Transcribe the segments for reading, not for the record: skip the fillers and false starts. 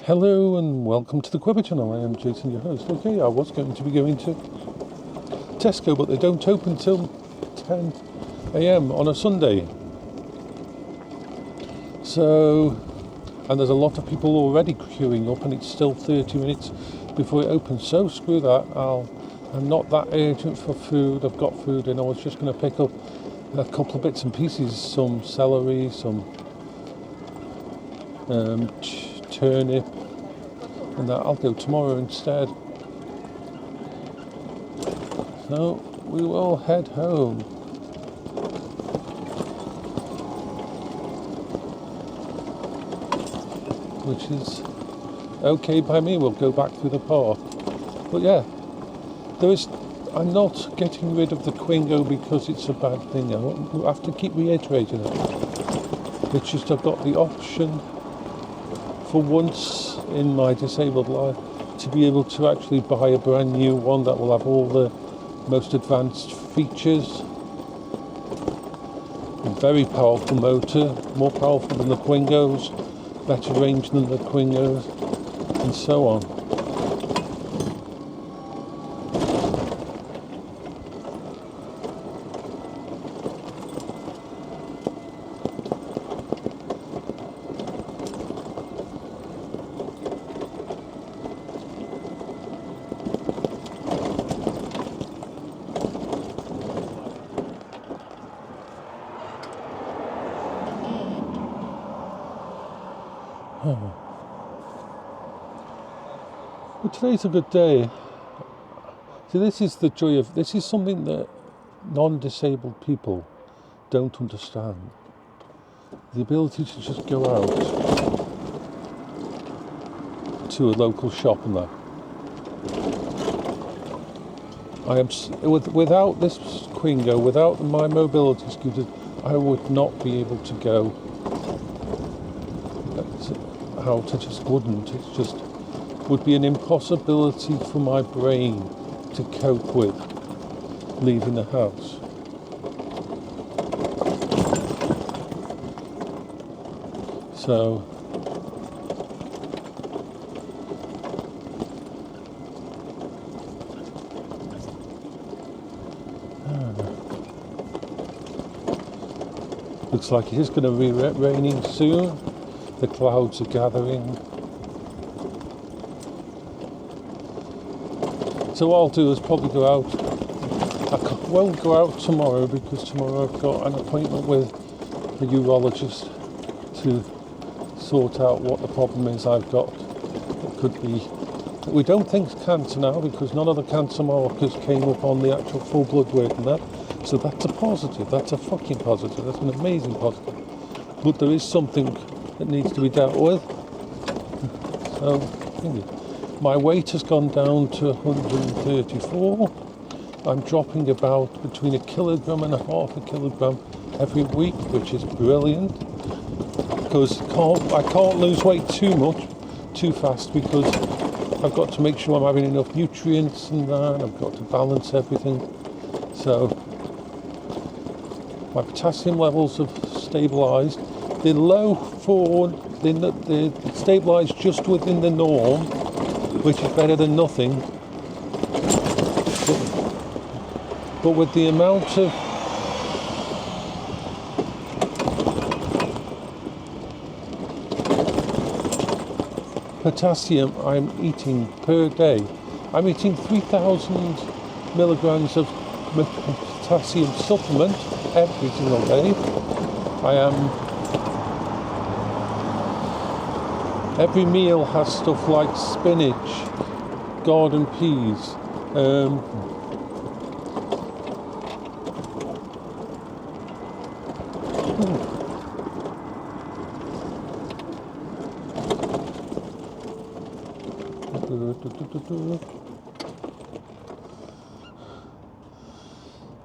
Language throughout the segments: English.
Hello and welcome to the Quiver channel. I am Jason, your host. Okay, I was going to be going to Tesco, but they don't open till 10 a.m. on a Sunday. So, and there's a lot of people already queuing up, and it's still 30 minutes before it opens. So screw that. I'm not that urgent for food. I've got food in. I was just going to pick up a couple of bits and pieces, some celery, some turnip, and that I'll go tomorrow instead. So we will head home. Which is okay by me. We'll go back through the park. But yeah, I'm not getting rid of the Quingo because it's a bad thing. I have to keep reiterating it. It's just I've got the option for once in my disabled life to be able to actually buy a brand new one that will have all the most advanced features, a very powerful motor, more powerful than the Quingos, better range than the Quingos, and so on. But today's a good day. See, this is something that non-disabled people don't understand. The ability to just go out to a local shop and that. Without this Quingo, without my mobility scooter, I would not be able to go out. I just wouldn't. It just would be an impossibility for my brain to cope with leaving the house. So looks like it is going to be raining soon. The clouds are gathering. So what I'll do is probably go out. I won't go out tomorrow because tomorrow I've got an appointment with a urologist to sort out what the problem is I've got. It could be, we don't think it's cancer now because none of the cancer markers came up on the actual full blood work and that. So that's a positive. That's a fucking positive. That's an amazing positive. But there is something that needs to be dealt with. So, my weight has gone down to 134. I'm dropping about between 1.5 kilograms and 1/2 kilogram every week, which is brilliant. Because I can't lose weight too fast because I've got to make sure I'm having enough nutrients and that. I've got to balance everything. So my potassium levels have stabilised. They're low they're stabilised just within the norm, which is better than nothing. But with the amount of potassium I'm eating per day, I'm eating 3,000 milligrams of potassium supplement every single day. Every meal has stuff like spinach, garden peas,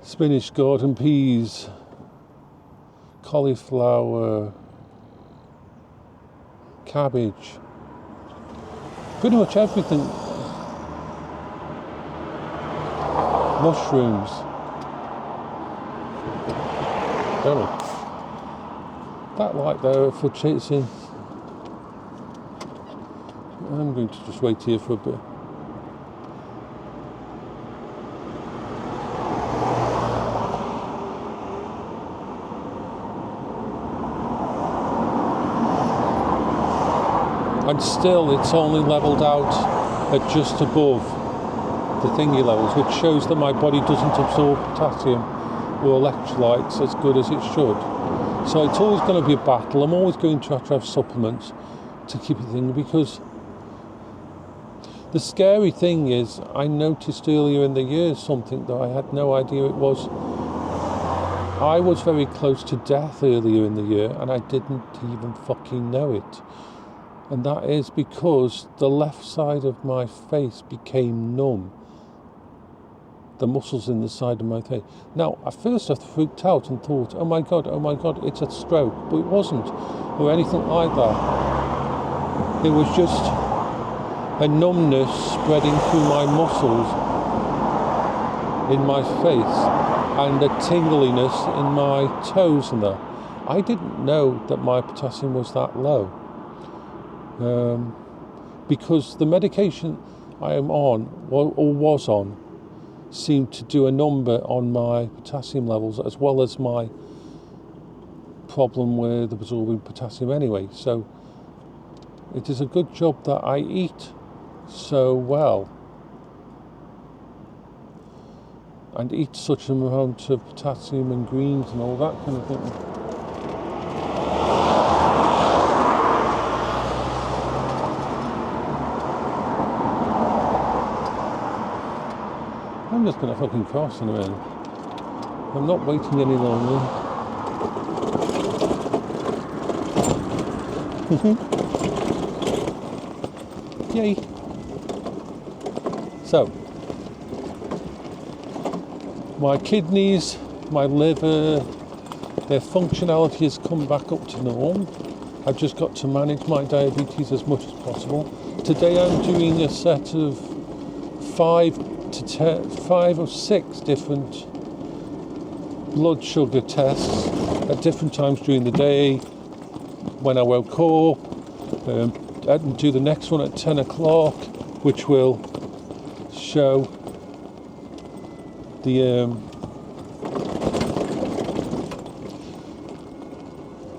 spinach, garden peas, cauliflower, cabbage, pretty much everything. Mushrooms. That light there for chasing I'm going to just wait here for a bit. And still it's only levelled out at just above the thingy levels, which shows that my body doesn't absorb potassium or electrolytes as good as it should. So it's always going to be a battle. I'm always going to have supplements to keep it thinking, because the scary thing is I noticed earlier in the year something that I had no idea it was. I was very close to death earlier in the year and I didn't even fucking know it. And that is because the left side of my face became numb. The muscles in the side of my face. Now, at first I freaked out and thought, oh my God, it's a stroke. But it wasn't, or anything like that. It was just a numbness spreading through my muscles in my face and a tingliness in my toes and that. I didn't know that my potassium was that low. Because the medication I am on, or was on, seemed to do a number on my potassium levels as well as my problem with absorbing potassium anyway. So it is a good job that I eat so well and eat such an amount of potassium and greens and all that kind of thing. I'm just going to fucking cross in a minute. I'm not waiting any longer. Yay! So, my kidneys, my liver, their functionality has come back up to norm. I've just got to manage my diabetes as much as possible. Today I'm doing a set of 5 or 6 different blood sugar tests at different times during the day. When I woke up, I can do the next one at 10 o'clock, which will show the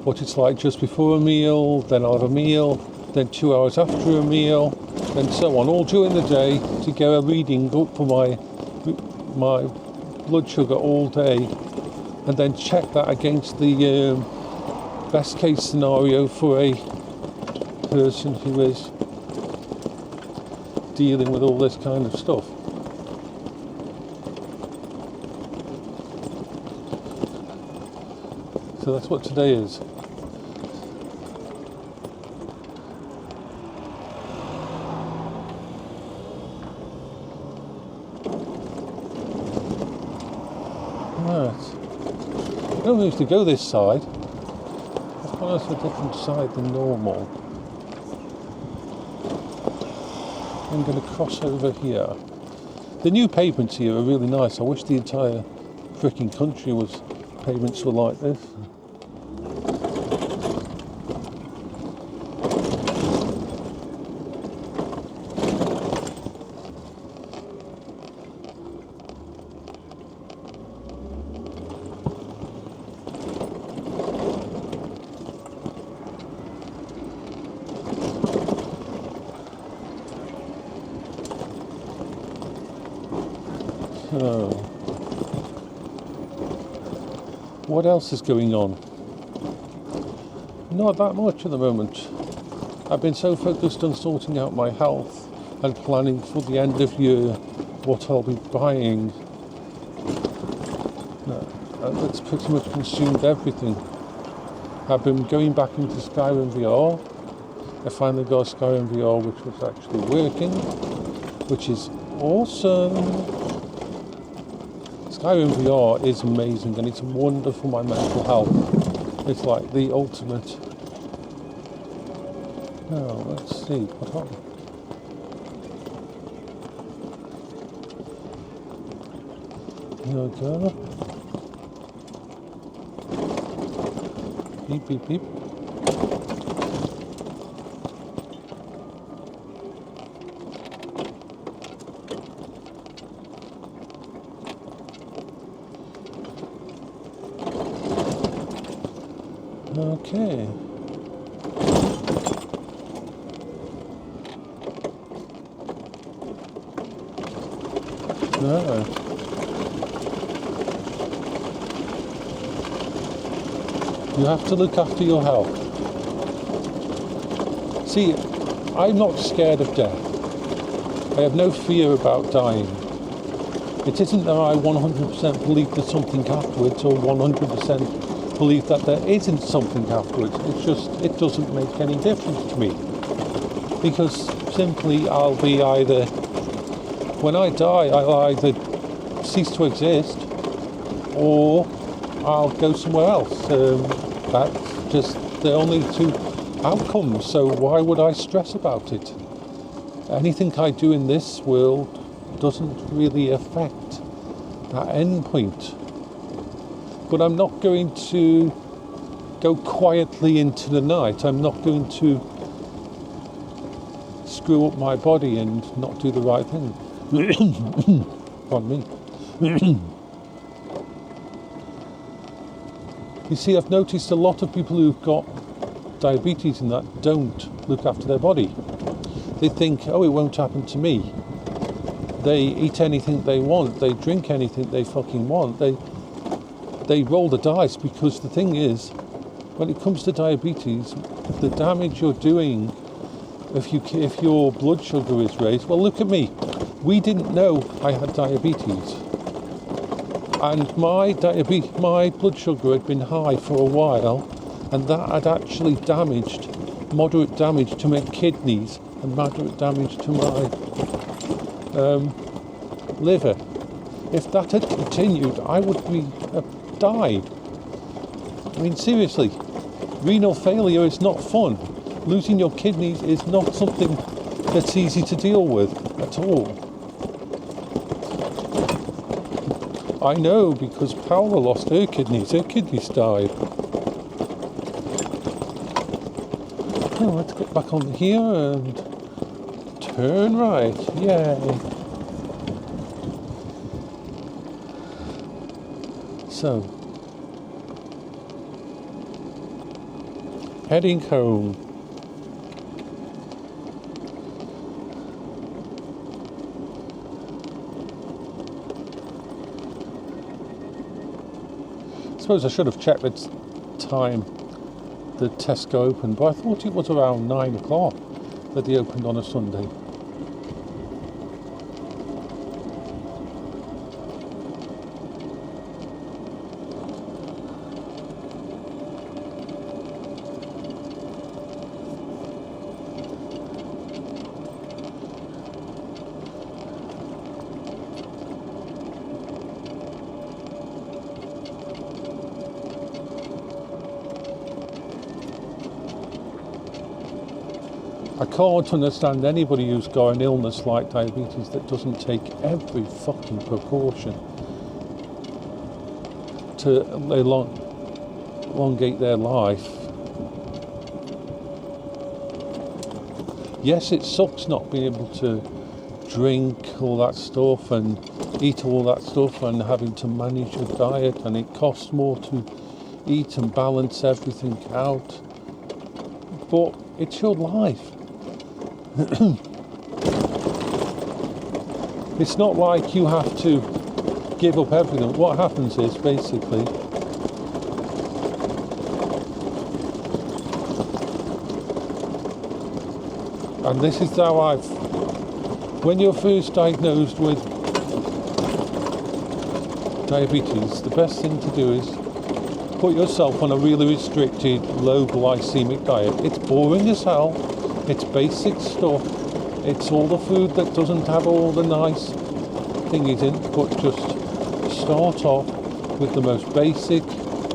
what it's like just before a meal, then I'll have a meal, then 2 hours after a meal, and so on, all during the day, to get a reading up for my blood sugar all day, and then check that against the best case scenario for a person who is dealing with all this kind of stuff. So that's what today is. I don't need to go this side. I've gone to a different side than normal. I'm going to cross over here. The new pavements here are really nice. I wish the entire freaking country pavements were like this. So, what else is going on? Not that much at the moment. I've been so focused on sorting out my health and planning for the end of year what I'll be buying. That's pretty much consumed everything. I've been going back into Skyrim VR. I finally got Skyrim VR which was actually working, which is awesome. Skyrim VR is amazing and it's wonderful for my mental health. It's like the ultimate. Now, let's see, what on? Here we go. Beep, beep, beep. Okay. No. You have to look after your health. See, I'm not scared of death. I have no fear about dying. It isn't that I 100% believe there's something afterwards or 100% believe that there isn't something afterwards. It's just, it doesn't make any difference to me. Because simply I'll be either, when I die, I'll either cease to exist or I'll go somewhere else. That's just the only two outcomes, so why would I stress about it? Anything I do in this world doesn't really affect that end point. But I'm not going to go quietly into the night. I'm not going to screw up my body and not do the right thing. Pardon me. You see, I've noticed a lot of people who've got diabetes and that don't look after their body. They think, oh, it won't happen to me. They eat anything they want. They drink anything they fucking want. They roll the dice, because the thing is, when it comes to diabetes, the damage you're doing if your blood sugar is raised. Well, look at me. We didn't know I had diabetes. And my blood sugar had been high for a while, and that had actually moderate damage to my kidneys and moderate damage to my liver. If that had continued, I would have died. I mean, seriously, renal failure is not fun. Losing your kidneys is not something that's easy to deal with at all. I know, because Paola lost her kidneys died. Oh, let's get back on here and turn right. Yay. So, heading home. I suppose I should have checked the time the Tesco opened, but I thought it was around 9 o'clock that they opened on a Sunday. I can't understand anybody who's got an illness like diabetes that doesn't take every fucking precaution to elongate their life. Yes, it sucks not being able to drink all that stuff and eat all that stuff and having to manage your diet, and it costs more to eat and balance everything out. But it's your life. It's not like you have to give up everything. What happens is, basically, and this is how when you're first diagnosed with diabetes, the best thing to do is put yourself on a really restricted, low glycemic diet. It's boring as hell. It's basic stuff. It's all the food that doesn't have all the nice thingies in, but just start off with the most basic,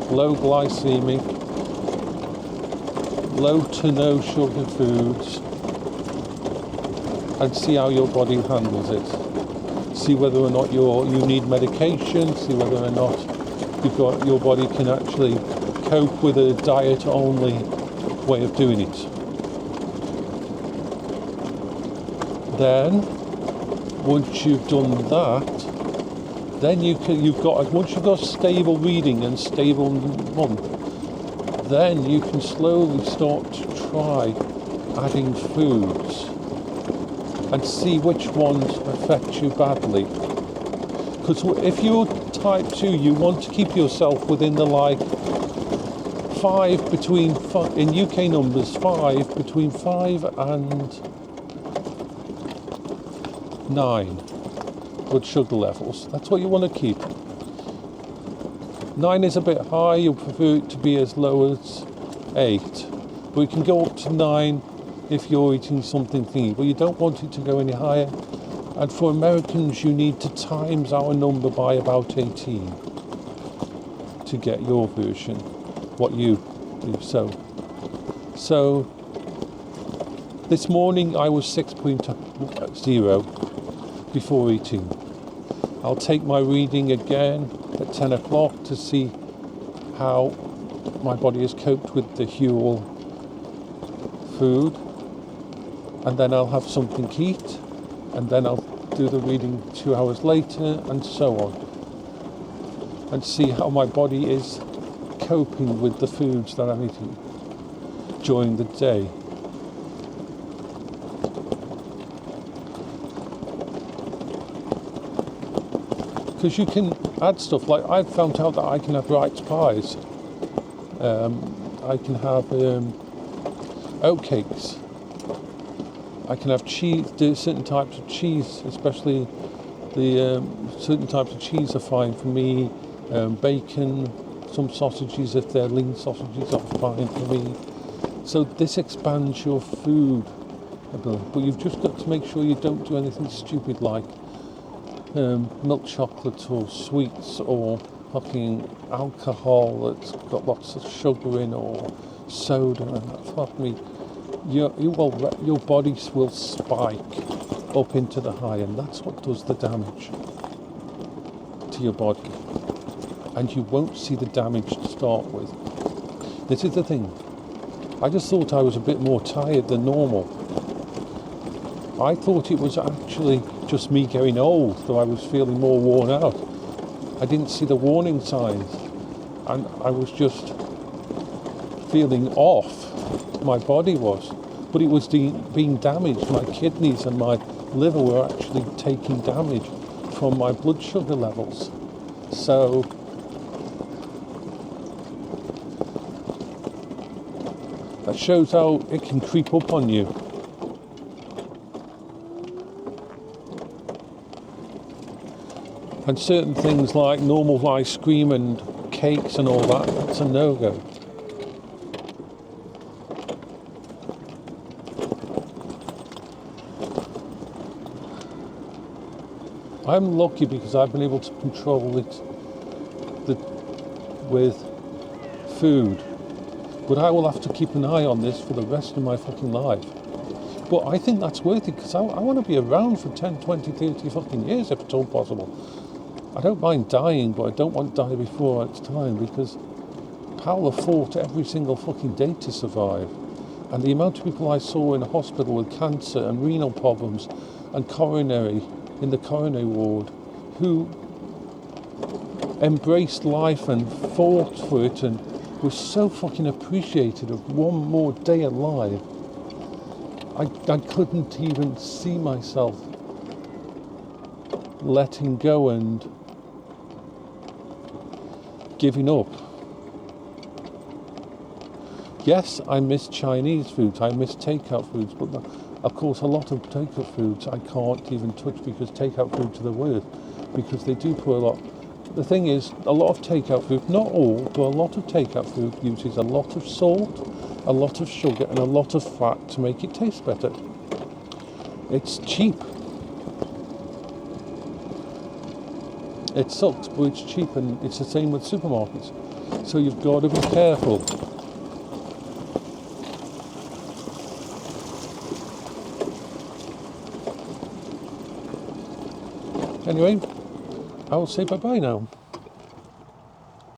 low glycemic, low to no sugar foods, and see how your body handles it. See whether or not you need medication, see whether or not your body can actually cope with a diet-only way of doing it. Then, once you've done that, then once you've got stable reading and stable month, then you can slowly start to try adding foods and see which ones affect you badly. Because if you're type 2, you want to keep yourself within the like in UK numbers, between 5 and 9 blood sugar levels. That's what you want to keep. 9 is a bit high, you'll prefer it to be as low as 8. But you can go up to 9 if you're eating something thingy, but you don't want it to go any higher. And for Americans, you need to times our number by about 18 to get your version, what you do. So this morning I was 6.0 before eating. I'll take my reading again at 10 o'clock to see how my body has coped with the Huel food, and then I'll have something to eat, and then I'll do the reading 2 hours later, and so on, and see how my body is coping with the foods that I'm eating during the day. Because you can add stuff, like I've found out that I can have rice pies, I can have oatcakes, I can have cheese, certain types of cheese, especially the certain types of cheese are fine for me, bacon, some sausages, if they're lean sausages, are fine for me. So this expands your food ability, but you've just got to make sure you don't do anything stupid like milk chocolate or sweets or fucking alcohol that's got lots of sugar in, or soda, and that. Fuck me, your body will spike up into the high, and that's what does the damage to your body. And you won't see the damage to start with. This is the thing. I just thought I was a bit more tired than normal. I thought it was actually just me getting old, though I was feeling more worn out. I didn't see the warning signs, and I was just feeling off. My body was, but it was being damaged. My kidneys and my liver were actually taking damage from my blood sugar levels. So that shows how it can creep up on you. And certain things like normal ice cream and cakes and all that, that's a no-go. I'm lucky because I've been able to control it with food. But I will have to keep an eye on this for the rest of my fucking life. But I think that's worth it, because I want to be around for 10, 20, 30 fucking years if at all possible. I don't mind dying, but I don't want to die before its time, because Paola fought every single fucking day to survive. And the amount of people I saw in the hospital with cancer and renal problems and in the coronary ward, who embraced life and fought for it and was so fucking appreciated of one more day alive. I couldn't even see myself letting go and giving up. Yes, I miss Chinese foods, I miss takeout foods, but of course a lot of takeout foods I can't even touch, because takeout foods are the worst, because they do put a lot. The thing is, a lot of takeout food, not all, but a lot of takeout food uses a lot of salt, a lot of sugar and a lot of fat to make it taste better. It's cheap. It sucks, but it's cheap, and it's the same with supermarkets. So you've got to be careful. Anyway, I will say bye-bye now.